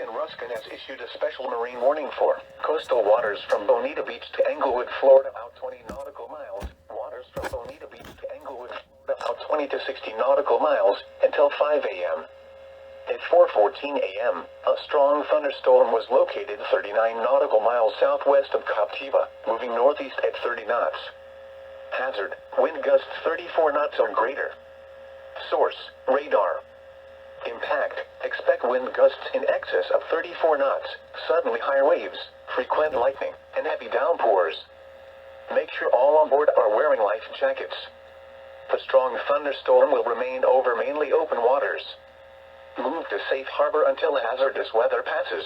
and Ruskin has issued a special marine warning for coastal waters from Bonita Beach to Englewood, Florida, out 20 nautical miles. Waters from Bonita Beach to Englewood, Florida, out 20 to 60 nautical miles until 5 a.m. At 4:14 a.m., a strong thunderstorm was located 39 nautical miles southwest of Captiva, moving northeast at 30 knots. Hazard: wind gusts 34 knots or greater. Source: radar. Impact: expect wind gusts in excess of 34 knots, suddenly higher waves, frequent lightning, and heavy downpours. Make sure all on board are wearing life jackets. The strong thunderstorm will remain over mainly open waters. Move to safe harbor until hazardous weather passes.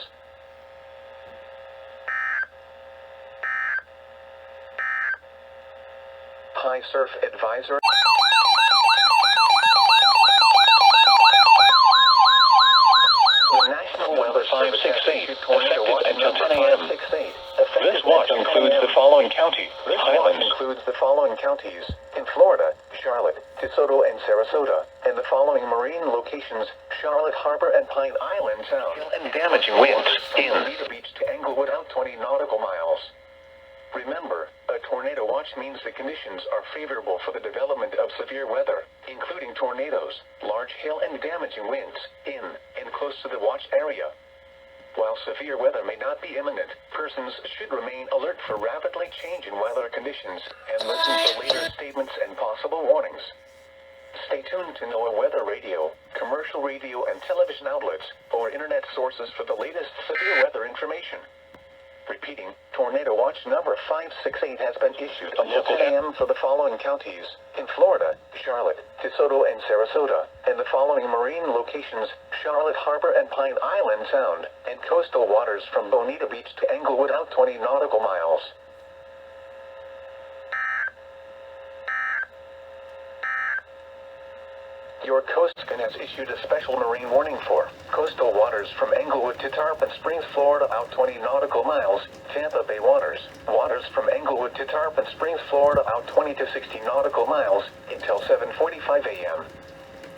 High surf advisory. The National Weather Service effective until 10 a.m. This watch includes the following county: Highlands. Includes the following counties in Florida: Charlotte, DeSoto, and Sarasota, and the following marine locations: Charlotte Harbor and Pine Island Sound. And damaging winds in Bonita Beach to Englewood, out 20 nautical miles. Remember, a tornado watch means the conditions are favorable for the development of severe weather, including tornadoes, large hail, and damaging winds in and close to the watch area. While severe weather may not be imminent, persons should remain alert for rapidly changing weather conditions and listen for later statements and possible warnings. Stay tuned to NOAA weather radio, commercial radio and television outlets, or internet sources for the latest severe weather information. Repeating, Tornado Watch number 568 has been issued until 10 a.m. for the following counties in Florida: Charlotte, DeSoto, and Sarasota, and the following marine locations: Charlotte Harbor and Pine Island Sound, and coastal waters from Bonita Beach to Englewood, out 20 nautical miles. Your Coast Guard has issued a special marine warning for coastal waters from Englewood to Tarpon Springs, Florida, out 20 nautical miles. Tampa Bay waters. Waters from Englewood to Tarpon Springs, Florida, out 20 to 60 nautical miles until 7:45 a.m.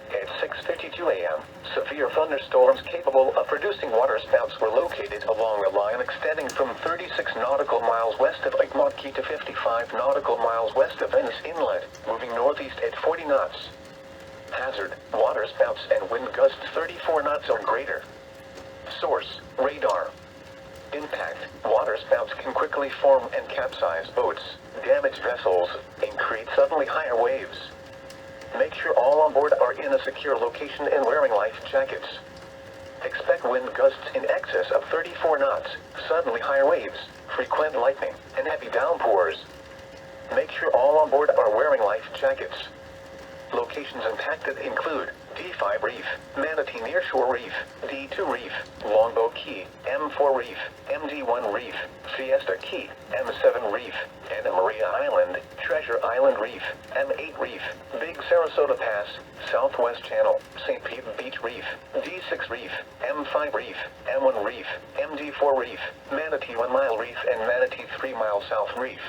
At 6:52 a.m., severe thunderstorms capable of producing water spouts were located along a line extending from 36 nautical miles west of Lake Marquis to 55 nautical miles west of Venice Inlet, moving northeast at 40 knots. Hazard: water spouts and wind gusts 34 knots or greater. Source: radar. Impact: water spouts can quickly form and capsize boats, damage vessels, and create suddenly higher waves. Make sure all on board are in a secure location and wearing life jackets. Expect wind gusts in excess of 34 knots, suddenly higher waves, frequent lightning, and heavy downpours. Make sure all on board are wearing life jackets. Locations impacted include D5 Reef, Manatee Nearshore Reef, D2 Reef, Longboat Key, M4 Reef, MD1 Reef, Fiesta Key, M7 Reef, Anna Maria Island, Treasure Island Reef, M8 Reef, Big Sarasota Pass, Southwest Channel, St. Pete Beach Reef, D6 Reef, M5 Reef, M1 Reef, MD4 Reef, Manatee 1 Mile Reef, and Manatee 3 Mile South Reef.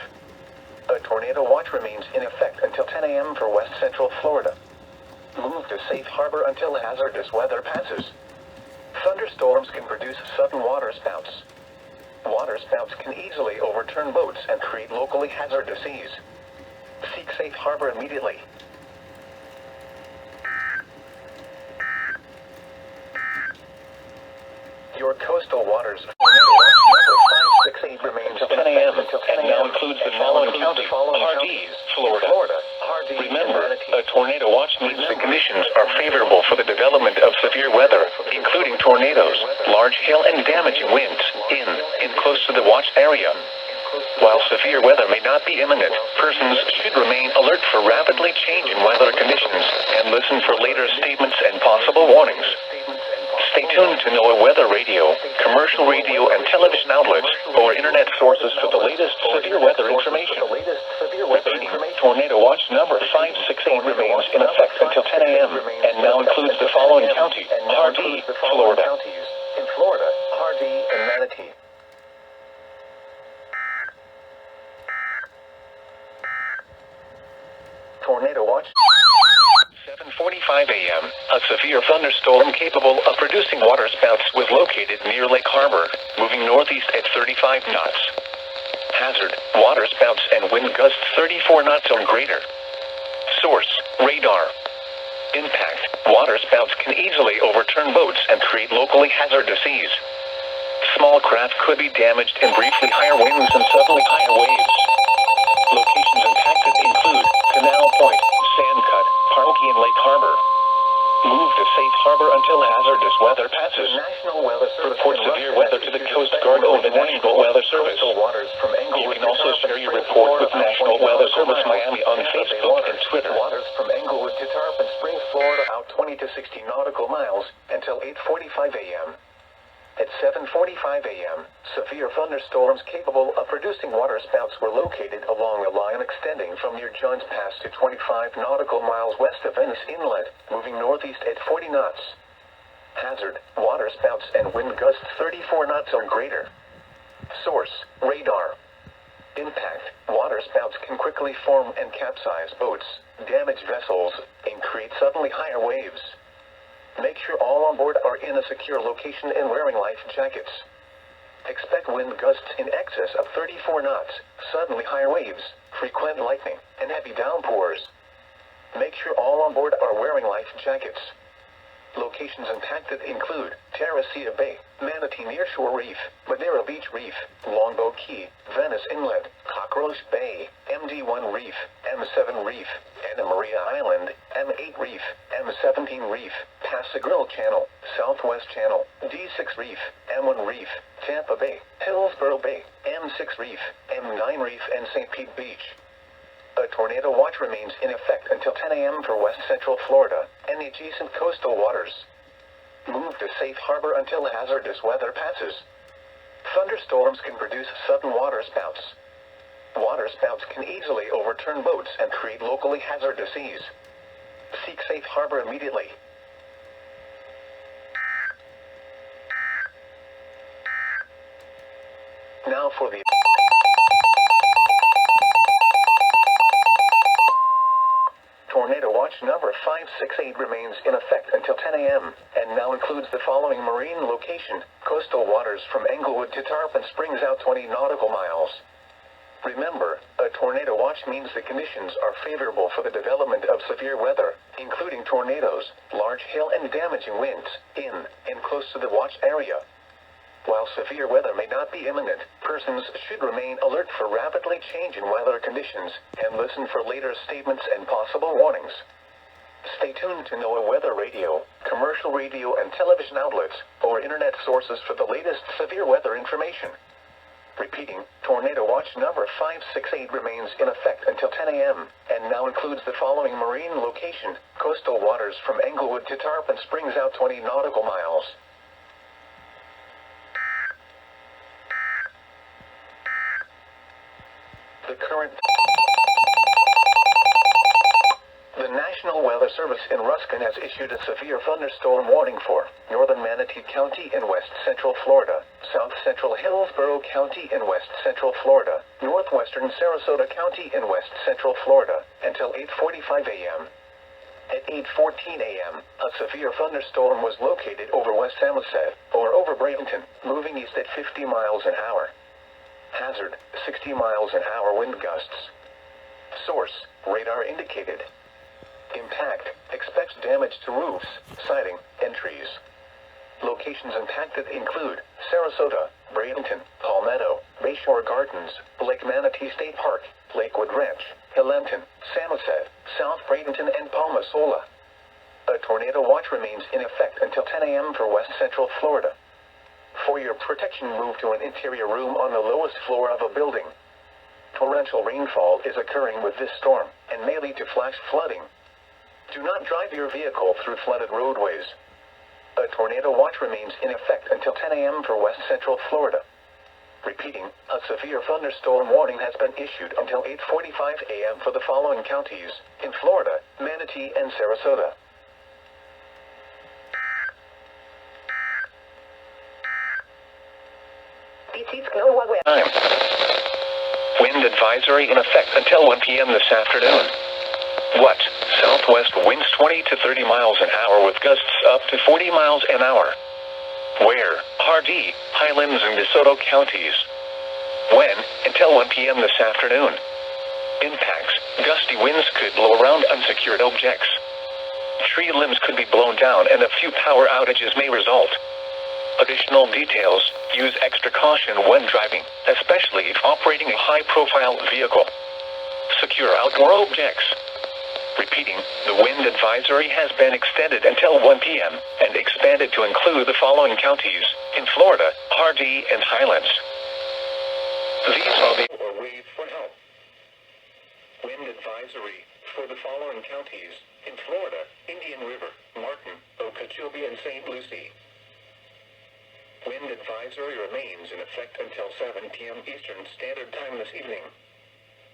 A tornado watch remains in effect until 10 a.m. for West Central Florida. Move to safe harbor until hazardous weather passes. Thunderstorms can produce sudden water spouts. Water spouts can easily overturn boats and create locally hazardous seas. Seek safe harbor immediately. Your coastal waters. Tornado watch number 568 remains Until 10 a.m. and now includes the following counties: Hardee's, Florida. Remember, a tornado watch means the conditions are favorable for the development of severe weather, including tornadoes, large hail, and damaging winds in and close to the watch area. While severe weather may not be imminent, persons should remain alert for rapidly changing weather conditions and listen for later statements and possible warnings. Stay tuned to NOAA weather radio, commercial radio and television outlets, or internet sources for the latest severe weather information. Repeating, Tornado Watch number 568 remains in effect until 10 a.m. and now includes the following county: Hardee, Florida. In Florida, Hardee and Manatee. Tornado Watch. 7:45 a.m., a severe thunderstorm capable of producing waterspouts was located near Lake Harbor, moving northeast at 35 knots. Hazard, waterspouts and wind gusts 34 knots or greater. Source, radar. Impact, waterspouts can easily overturn boats and create locally hazardous seas. Small craft could be damaged in briefly higher winds and suddenly higher waves. Locations impacted include Canal Point, Sandcut, Parkey, and Lake Harbor. Move to safe harbor until hazardous weather passes. The National Weather Service Report severe weather to the Coast Guard or the National Weather Service. Waters from You Englewood can also share your report with National Weather Service Miami on Facebook and Twitter. Waters from Englewood to Tarpon Springs, Florida, out 20 to 60 nautical miles until 8:45 a.m. At 7:45 a.m., severe thunderstorms capable of producing waterspouts were located along a line extending from near Johns Pass to 25 nautical miles west of Venice Inlet, moving northeast at 40 knots. Hazard, waterspouts and wind gusts 34 knots or greater. Source, radar. Impact, waterspouts can quickly form and capsize boats, damage vessels, and create suddenly higher waves. Make sure all on board are in a secure location and wearing life jackets. Expect wind gusts in excess of 34 knots, suddenly higher waves, frequent lightning, and heavy downpours. Make sure all on board are wearing life jackets. Locations impacted include Sarasota Bay, Manatee Nearshore Reef, Bonita Beach Reef, Longboat Key, Venice Inlet, Cockroach Bay, MD1 Reef, M7 Reef, Anna Maria Island, M8 Reef, M17 Reef, Pascagoula Channel, Southwest Channel, D6 Reef, M1 Reef, Tampa Bay, Hillsborough Bay, M6 Reef, M9 Reef, and St. Pete Beach. A tornado watch remains in effect until 10 a.m. for west central Florida and the adjacent coastal waters. Move to safe harbor until hazardous weather passes. Thunderstorms can produce sudden waterspouts. Waterspouts can easily overturn boats and create locally hazardous seas. Seek safe harbor immediately. Now for the Tornado Watch number 568 remains in effect until 10 a.m. and now includes the following marine location: coastal waters from Englewood to Tarpon Springs, out 20 nautical miles. Remember, a tornado watch means the conditions are favorable for the development of severe weather, including tornadoes, large hail, and damaging winds, in and close to the watch area. While severe weather may not be imminent, persons should remain alert for rapidly changing weather conditions and listen for later statements and possible warnings. Stay tuned to NOAA weather radio, commercial radio and television outlets, or internet sources for the latest severe weather information. Repeating, Tornado Watch number 568 remains in effect until 10 a.m. and now includes the following marine location: coastal waters from Englewood to Tarpon Springs, out 20 nautical miles. The current The National Weather Service in Ruskin has issued a severe thunderstorm warning for northern Manatee County in west central Florida, south central Hillsborough County in west central Florida, northwestern Sarasota County in west central Florida, until 8:45 a.m. At 8:14 a.m., a severe thunderstorm was located over West Samoset, or over Bradenton, moving east at 50 miles an hour. Hazard, 60 miles an hour wind gusts. Source, radar indicated. Impact, expects damage to roofs, siding, and trees. Locations impacted include Sarasota, Bradenton, Palmetto, Bayshore Gardens, Lake Manatee State Park, Lakewood Ranch, Hilenton, Samoset, South Bradenton, and Palmasola. A tornado watch remains in effect until 10 a.m. for west central Florida. For your protection, move to an interior room on the lowest floor of a building. Torrential rainfall is occurring with this storm and may lead to flash flooding. Do not drive your vehicle through flooded roadways. A tornado watch remains in effect until 10 a.m. for west central Florida. Repeating, a severe thunderstorm warning has been issued until 8:45 a.m. for the following counties in Florida: Manatee and Sarasota. Time. Wind advisory in effect until 1 p.m. this afternoon. What? South southwest winds 20 to 30 miles an hour with gusts up to 40 miles an hour. Where? Hardee, Highlands and DeSoto counties. When? Until 1 p.m. this afternoon. Impacts. Gusty winds could blow around unsecured objects. Tree limbs could be blown down and a few power outages may result. Additional details. Use extra caution when driving, especially if operating a high-profile vehicle. Secure outdoor objects. Repeating, the wind advisory has been extended until 1 p.m. and expanded to include the following counties in Florida, Hardee, and Highlands. These are the or wave for help. Wind advisory for the following counties in Florida, Indian River, Martin, Okeechobee, and St. Lucie. Wind advisory remains in effect until 7 p.m. Eastern Standard Time this evening.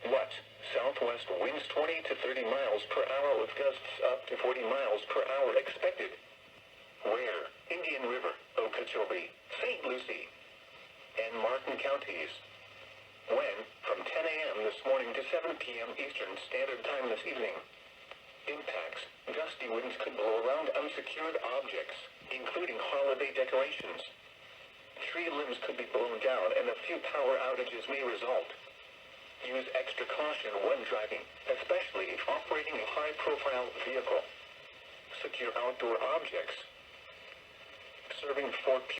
What? Southwest winds 20 to 30 miles per hour with gusts up to 40 miles per hour expected. Where? Indian River, Okeechobee, St. Lucie, and Martin counties. When? From 10 a.m. this morning to 7 p.m. Eastern Standard Time this evening. Impacts. Gusty winds could blow around unsecured objects, including holiday decorations. Tree limbs could be blown down and a few power outages may result. Use extra caution when driving, especially if operating a high-profile vehicle. Secure outdoor objects. Serving Fort